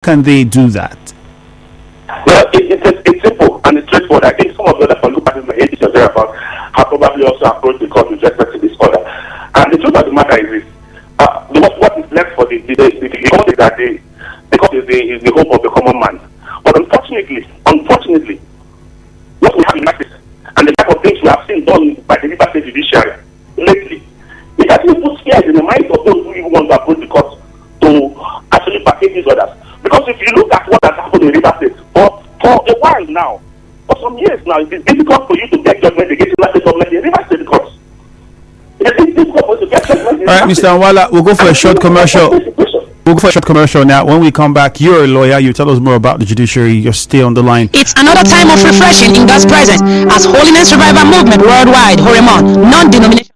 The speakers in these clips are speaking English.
can they do that? Well, it's simple and it's straightforward. I think some of the other political parties may hate each other about have probably also approached the court with respect to this order. And the truth of the matter is this: what is left for the court is that the court is the hope of the common man. But unfortunately, what we have in practice and the type of things we have seen done by the River State Judiciary lately, it actually puts fears in the minds of those who even want to approach the court to actually package these orders. Because if you look at what has happened in River State for a while now, for some years now, it is difficult for you to get judgment against the state government in River State courts. It is difficult for you to get judgment. All right, Mr. Nwala, we'll go for a short commercial. We'll go for a short commercial now. When we come back, you're a lawyer. You tell us more about the judiciary. You're still on the line. It's another time of refreshing in God's presence as Holiness Revival Movement Worldwide, Horemon, non-denominational.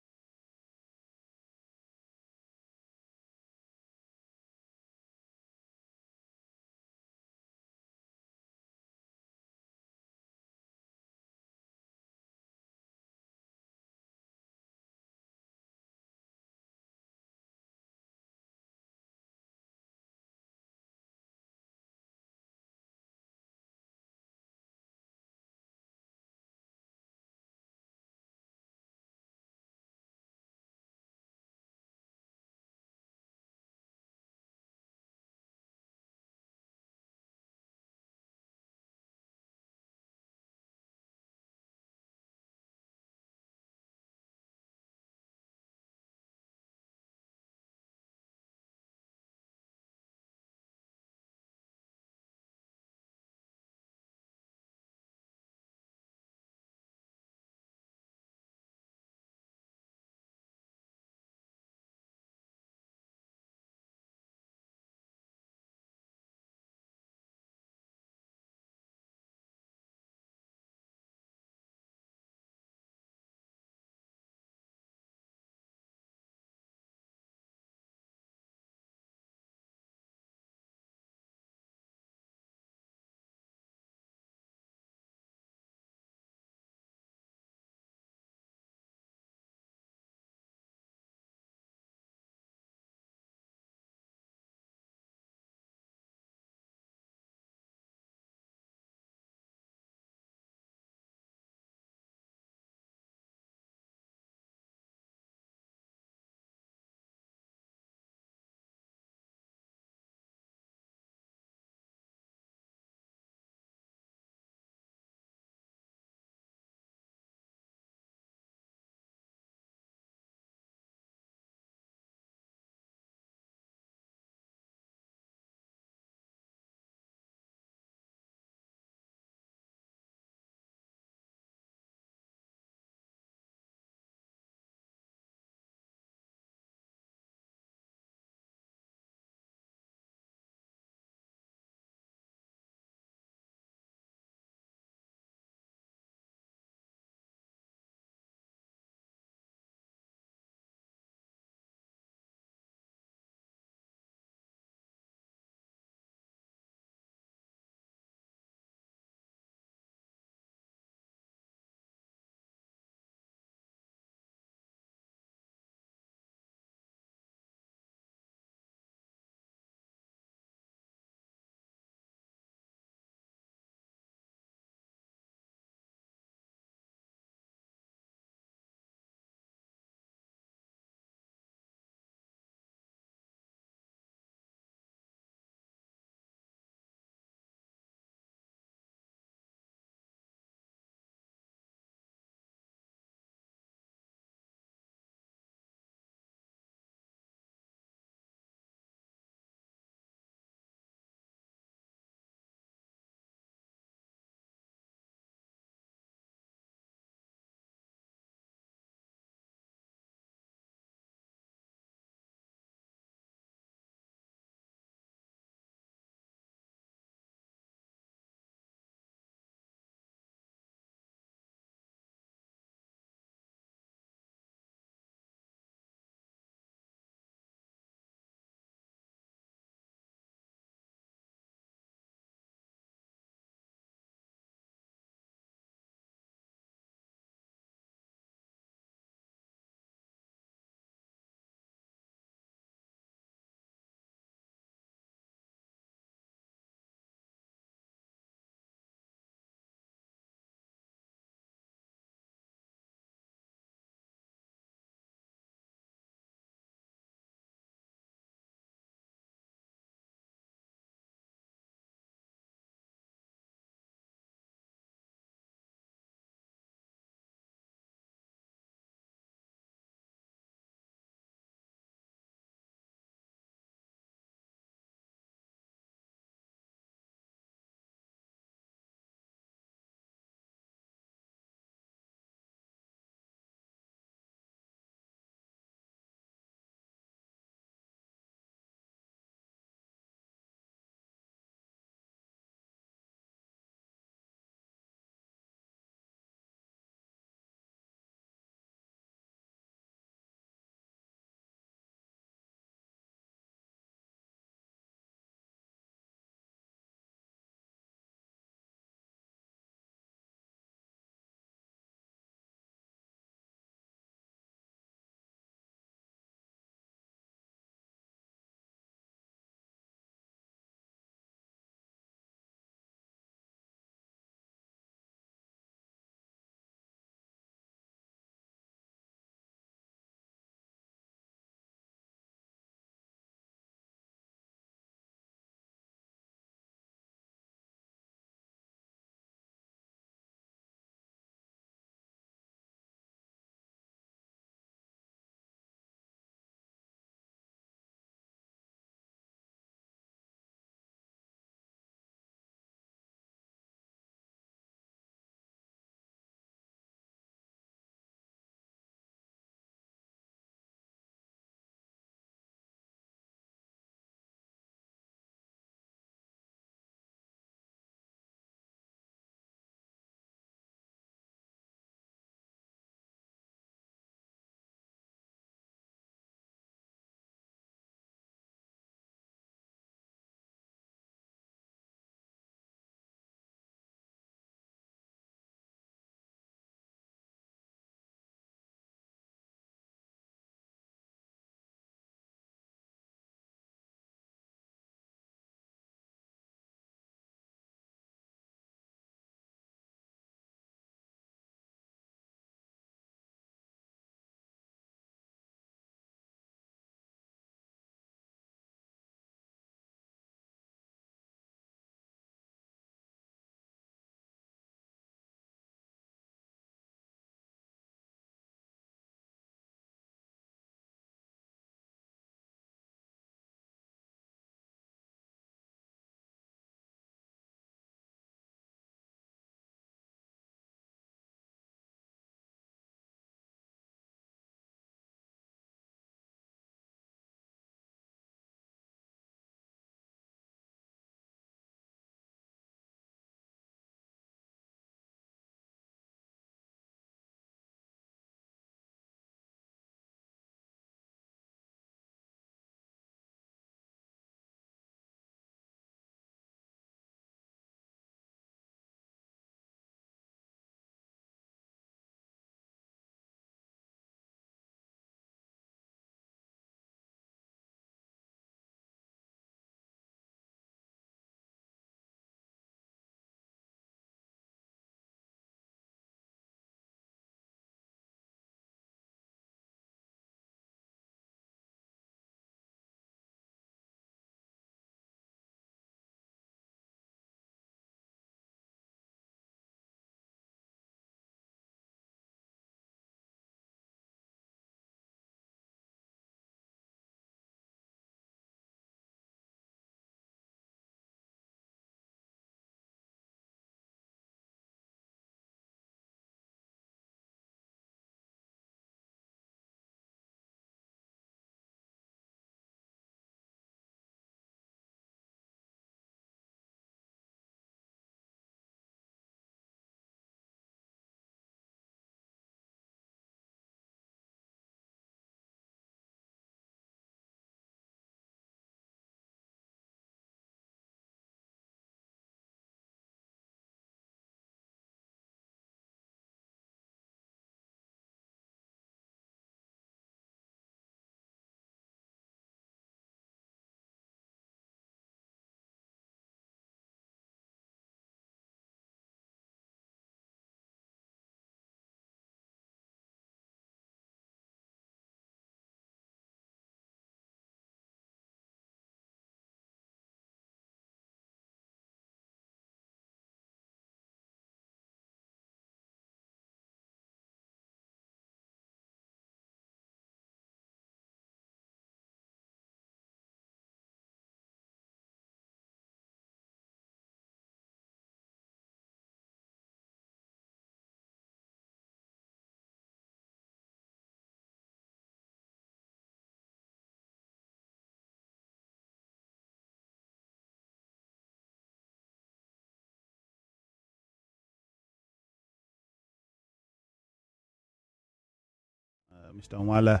Mr. Nwala,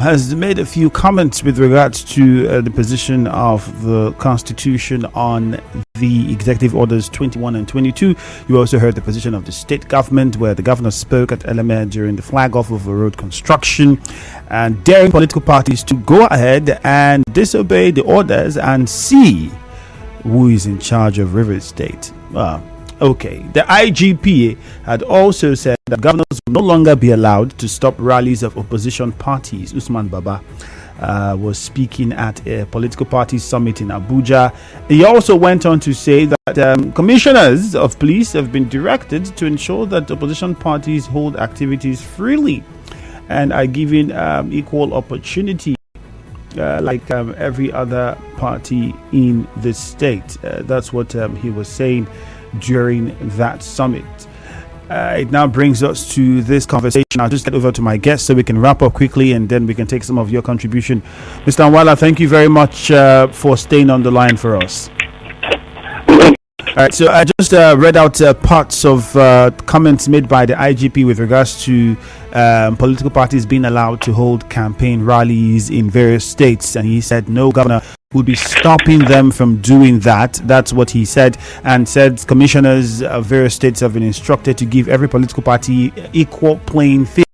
has made a few comments with regards to the position of the Constitution on the Executive Orders 21 and 22. You also heard the position of the state government, where the governor spoke at Eleme during the flag-off of a road construction and daring political parties to go ahead and disobey the orders and see who is in charge of Rivers State. Okay, the IGP had also said that governors will no longer be allowed to stop rallies of opposition parties. Usman Baba was speaking at a political party summit in Abuja. He also went on to say that commissioners of police have been directed to ensure that opposition parties hold activities freely and are given equal opportunity like every other party in the state. That's what he was saying during that summit. It now brings us to this conversation. I'll just get over to my guest so we can wrap up quickly and then we can take some of your contribution. Mr. Nwala, thank you very much for staying on the line for us. All right, so I just read out parts of comments made by the IGP with regards to political parties being allowed to hold campaign rallies in various states, and he said no governor would be stopping them from doing that. That's what he said, and said commissioners of various states have been instructed to give every political party equal playing field.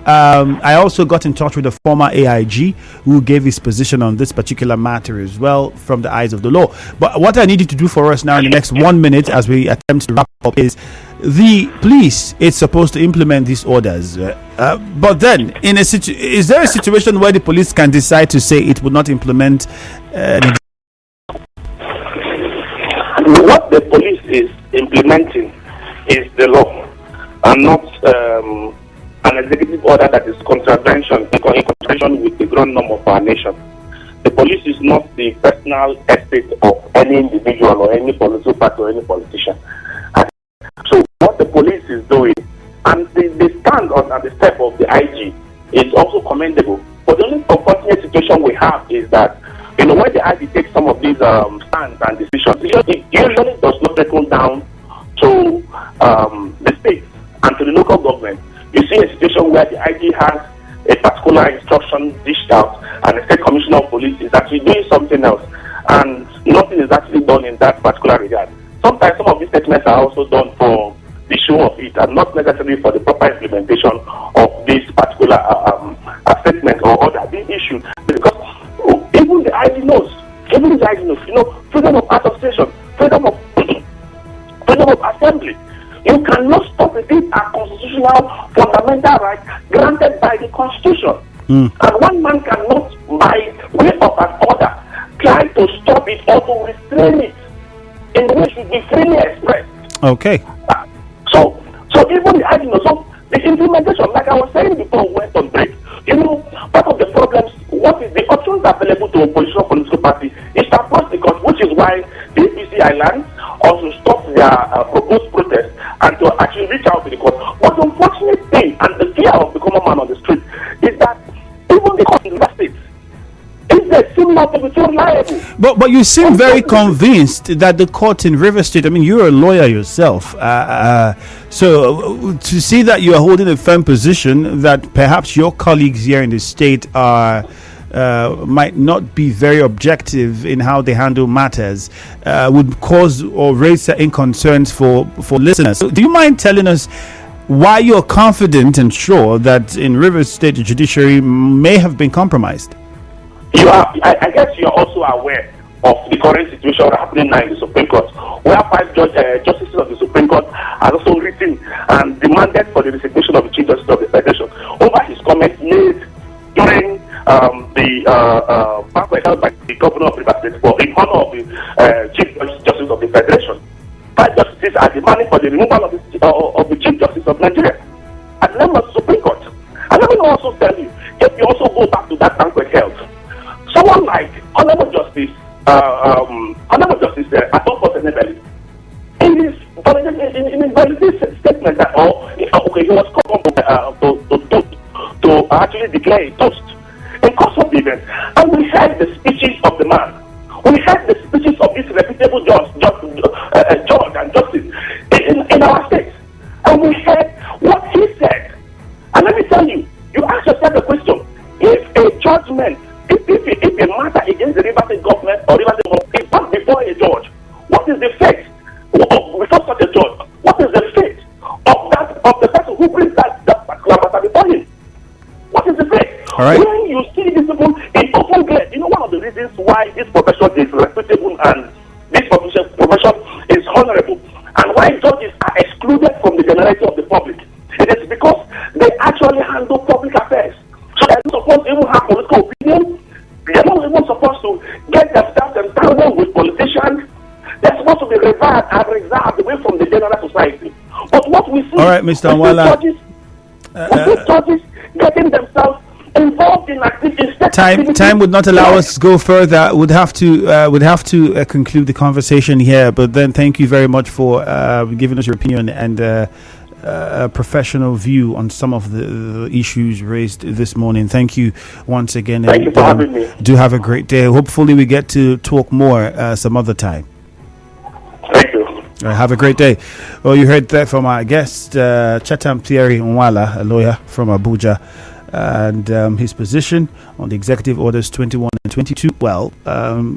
I also got in touch with the former AIG who gave his position on this particular matter as well from the eyes of the law. But what I need you to do for us now in the next 1 minute as we attempt to wrap up is the police is supposed to implement these orders. But then, is there a situation where the police can decide to say it would not implement what the police is implementing is the law and not an executive order that is in contravention with the ground norm of our nation. The police is not the personal estate of any individual or any political party or any politician. So what the police is doing, and the stand on at the step of the IG is also commendable. But the only unfortunate situation we have is that, when the IG takes some of these stands and decisions, it usually does not trickle down to the state and to the local government. You see a situation where the IG has a particular instruction dished out and the state commissioner of police is actually doing something else, and nothing is actually done in that particular regard. Sometimes some of these statements are also done for the show of it and not necessarily for the proper implementation of this particular statement or order being issued. Because even the IG knows, freedom of association, freedom of assembly. You cannot stop it. These are constitutional fundamental rights granted by the Constitution. And one man cannot, by way of an order, try to stop it or to restrain it in the way it should be freely expressed. Okay. So even the argument, so the implementation, like I was saying before we went on break, part of the problems, what is the options available to opposition political party is to approach the court, which is why the APC Islands also stopped their proposed protest and to actually reach out to the court. But the unfortunate thing and the fear of the common man on the street is that even the court in the state, they seem not to be so liable. But you seem very convinced that the court in River State, you're a lawyer yourself, so to see that you are holding a firm position that perhaps your colleagues here in the state are might not be very objective in how they handle matters would cause or raise certain concerns for listeners. So do you mind telling us why you're confident and sure that in River State the judiciary may have been compromised? I guess you are also aware of the current situation happening now in the Supreme Court, where 5 justices of the Supreme Court have also written and demanded for the resignation of the Chief Justice of the Federation over his comments made during the banquet held by the Governor of River State in honor of the Chief Justice of the Federation. 5 justices are demanding for the removal of the Chief Justice of Nigeria at the level of the Supreme Court. And let me also tell you, if you also go back to that banquet held, someone like Honorable Justice Atofo Senebeli, in his statement that he was called to actually declare a toast in course of the event, and we heard the speeches of the man. We heard the speeches of this reputable judge and justice in our state, and we heard what he said. And let me tell you, you ask All right. When you see these people in open glare, one of the reasons why this profession is respectable and this profession is honorable, and why judges are excluded from the generality of the public, it is because they actually handle public affairs. So they're not supposed to even have political opinion. They're not even supposed to get themselves entangled with politicians. They're supposed to be revered and reserved away from the general society. But what we see, all right, Mr. Nwala, judges getting themselves involved in activities. Time would not allow us to go further. Would have to conclude the conversation here. But then, thank you very much for giving us your opinion and a professional view on some of the issues raised this morning. Thank you once again. Thank you for having me. Do have a great day. Hopefully, we get to talk more some other time. Thank you. All right, have a great day. Well, you heard that from our guest, Chetam Thierry Nwala, a lawyer from Abuja, and his position on the executive orders 21 and 22. Well,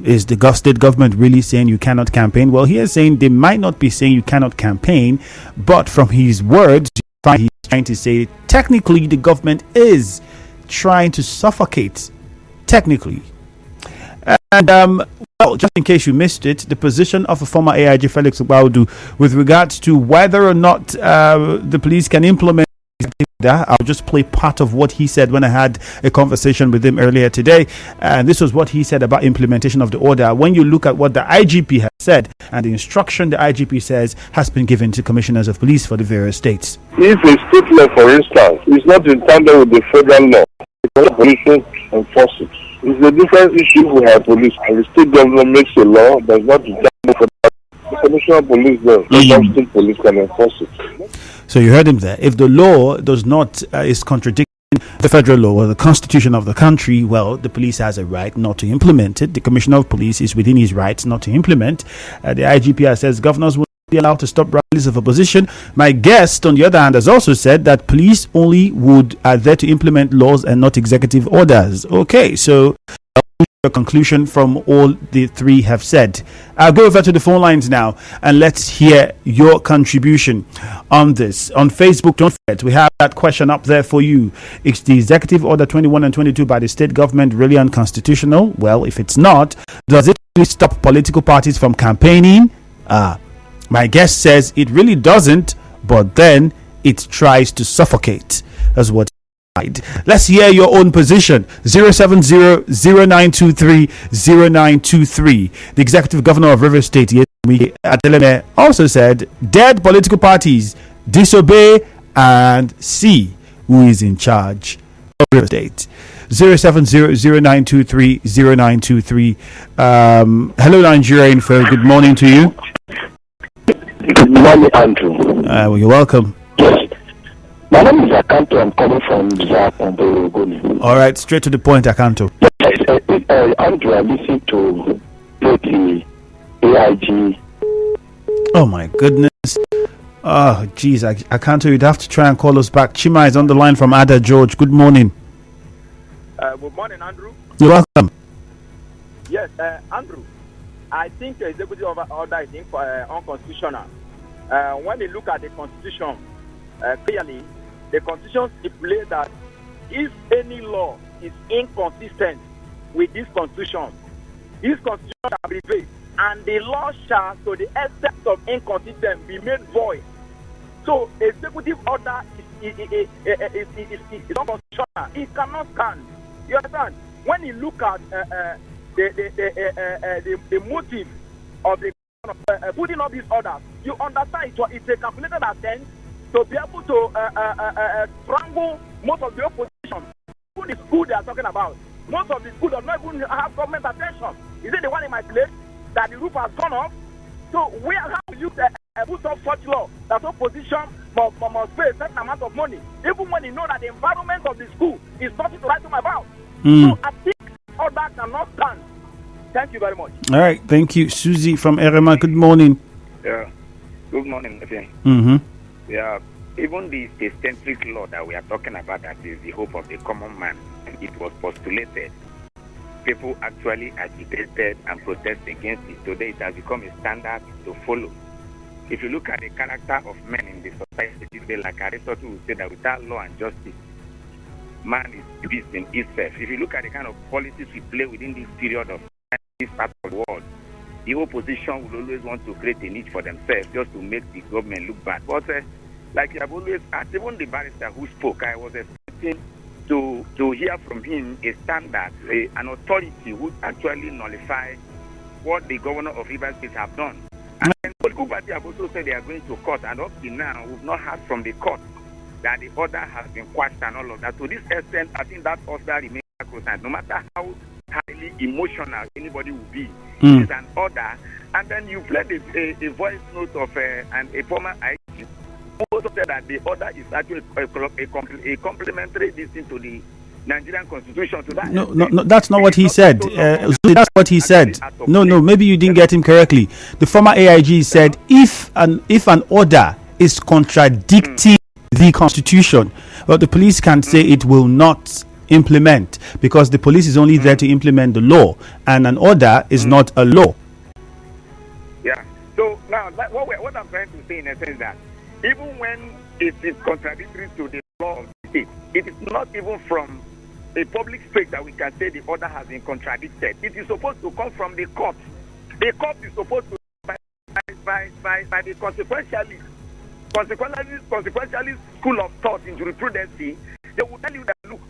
is the state government really saying you cannot campaign? Well, he is saying they might not be saying you cannot campaign, but from his words, he's trying to say technically the government is trying to suffocate, technically. And well, just in case you missed it, the position of the former AIG Felix Obaudu with regards to whether or not the police can implement that, I'll just play part of what he said when I had a conversation with him earlier today. And this was what he said about implementation of the order. When you look at what the IGP has said and the instruction the IGP says has been given to commissioners of police for the various states. If a state law, for instance, is not in tandem with the federal law, the police should enforce it. It's a different issue we have police. And the state government makes a law that's not in tandem with the commissioner of police, the state police can enforce it. So you heard him there. If the law does not is contradicting the federal law or the constitution of the country, well, the police has a right not to implement it. The commissioner of police is within his rights not to implement. The IGP says governors will be allowed to stop rallies of opposition. My guest, on the other hand, has also said that police only are there to implement laws and not executive orders. Okay, so a conclusion from all the three have said. I'll go over to the phone lines now and let's hear your contribution on this. On Facebook, don't forget, we have that question up there for you. Is the executive order 21 and 22 by the state government really unconstitutional? Well, if it's not, does it really stop political parties from campaigning? My guest says it really doesn't, but then it tries to suffocate. That's what. Let's hear your own position. 070-0923-0923. The executive governor of Rivers State, Adeleme, also said dead political parties disobey and see who is in charge of Rivers State. 070-0923-0923. Hello, Nigerian info. Good morning to you. Good morning, Andrew. Well, you're welcome. My name is Akanto. I'm coming from Zap. All right, straight to the point, Akanto. Andrew, I listened to the AIG. Oh my goodness. Oh, geez, Akanto, you'd have to try and call us back. Chima is on the line from Ada George. Good morning. Good morning, Andrew. You're welcome. Yes, Andrew. I think the executive order is unconstitutional. When you look at the Constitution, clearly, the Constitution stipulates that if any law is inconsistent with this Constitution shall prevail, and the law shall, to the extent of inconsistency, be made void. So, executive order is unconstitutional. It cannot stand. You understand? When you look at the motive of the putting up these orders, you understand it's a calculated attempt to be able to strangle most of the opposition. Even the school they are talking about, most of the school does not even have government attention. Is it the one in my place that the roof has gone off? So how will you put up such law that opposition must pay a certain amount of money, even when you know that the environment of the school is nothing to write home about? So I think all that cannot stand. Thank you very much. All right, thank you. Susie from Erema, good morning. Yeah, good morning, again. Yeah, even the state-centric law that we are talking about, that is the hope of the common man, it was postulated. People actually agitated and protested against it. Today it has become a standard to follow. If you look at the character of men in the society today, like Aristotle would say that without law and justice, man is beast in itself. If you look at the kind of policies we play within this period of this part of the world, the opposition will always want to create a niche for themselves just to make the government look bad. But like you have always asked, even the barrister who spoke, I was expecting to hear from him a standard, an authority who actually nullify what the governor of Rivers State have done. And then political party have also said they are going to court, and up to now we've not heard from the court that the order has been quashed and all of that. To this extent, I think that order remains sacrosanct. No matter how highly emotional anybody will be, it is an order. And then you played a voice note of a former IG who also said that the order is actually a complementary thing to the Nigerian Constitution. So that no, that's not what he said. That's what he said. No, maybe you didn't get him correctly. The former AIG said if an order is contradicting the Constitution, well, the police can say it will not implement, because the police is only there to implement the law, and an order is not a law. Yeah. So now, what I'm trying to say in essence is that even when it is contradictory to the law of the state, it is not even from a public space that we can say the order has been contradicted. It is supposed to come from the court. The court is supposed to by the consequentialist school of thought in jurisprudence. They will tell you that, look,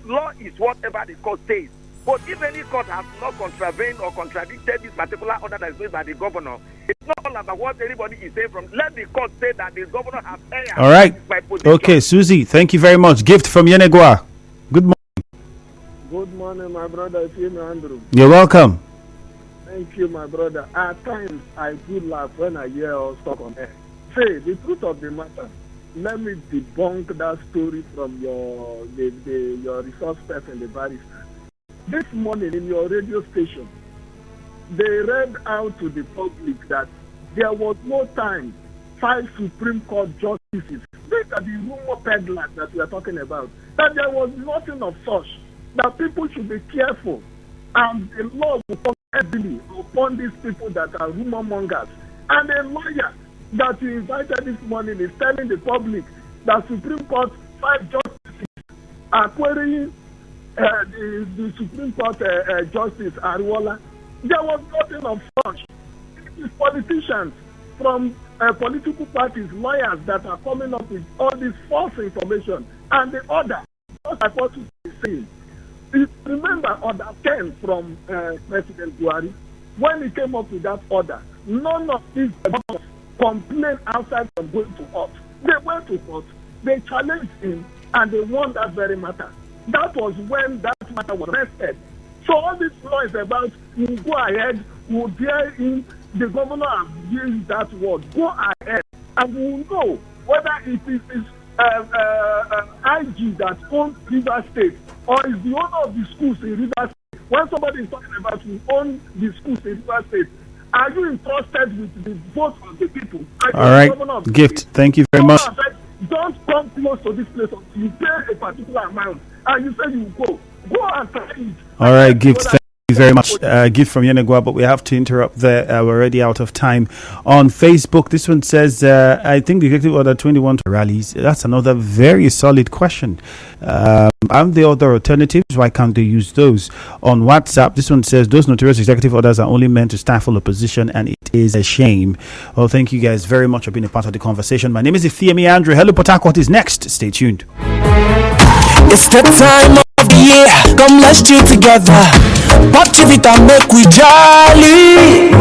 law is whatever the court says. But if any court has not contravened or contradicted this particular order that is made by the governor, it's not all about what anybody is saying from. Let the court say that the governor has erred. All right. Okay, Susie, thank you very much. Gift from Yenegua. Good morning. Good morning, my brother. Andrew. You're welcome. Thank you, my brother. At times, I do laugh when I hear us talk on air. Say, the truth of the matter, let me debunk that story from your resource person, the barrister. This morning in your radio station, they read out to the public that there was no time 5 Supreme Court justices, these are the rumor peddlers that we are talking about, that there was nothing of such, that people should be careful, and the law will come heavily upon these people that are rumor mongers. And a lawyer that you invited this morning is telling the public that Supreme Court 5 justices are querying the Supreme Court Justice Nwala. There was nothing of such. It is politicians from political parties, lawyers that are coming up with all this false information. And the order, just like what you are saying, remember order 10 from President Buhari. When he came up with that order, none of these complained outside from going to court. They went to court, they challenged him, and they won that very matter. That was when that matter was rested. So all this noise about we'll go ahead, we'll dare in, the governor has used that word, go ahead, and we'll know whether it is IG that owns Rivers State or is the owner of the schools in Rivers State. When somebody is talking about who owns the schools in Rivers State, are you entrusted with the vote of the people? All right, Gift, thank you very much. Don't come close to this place until you pay a particular amount and you say you go and try it. All right, Gift, thank you very much. Gift from Yenegua, but we have to interrupt there. We're already out of time. On Facebook, this one says, I think the Executive Order 21 rallies. That's another very solid question. Aren't there other alternatives? Why can't they use those? On WhatsApp, this one says, those notorious executive orders are only meant to stifle opposition, and it is a shame. Well, thank you guys very much for being a part of the conversation. My name is Thierry Andrew. Hello, Port Harcourt is next. Stay tuned. It's the time of the year. Come, let's chill together. Pop TV and make we jolly.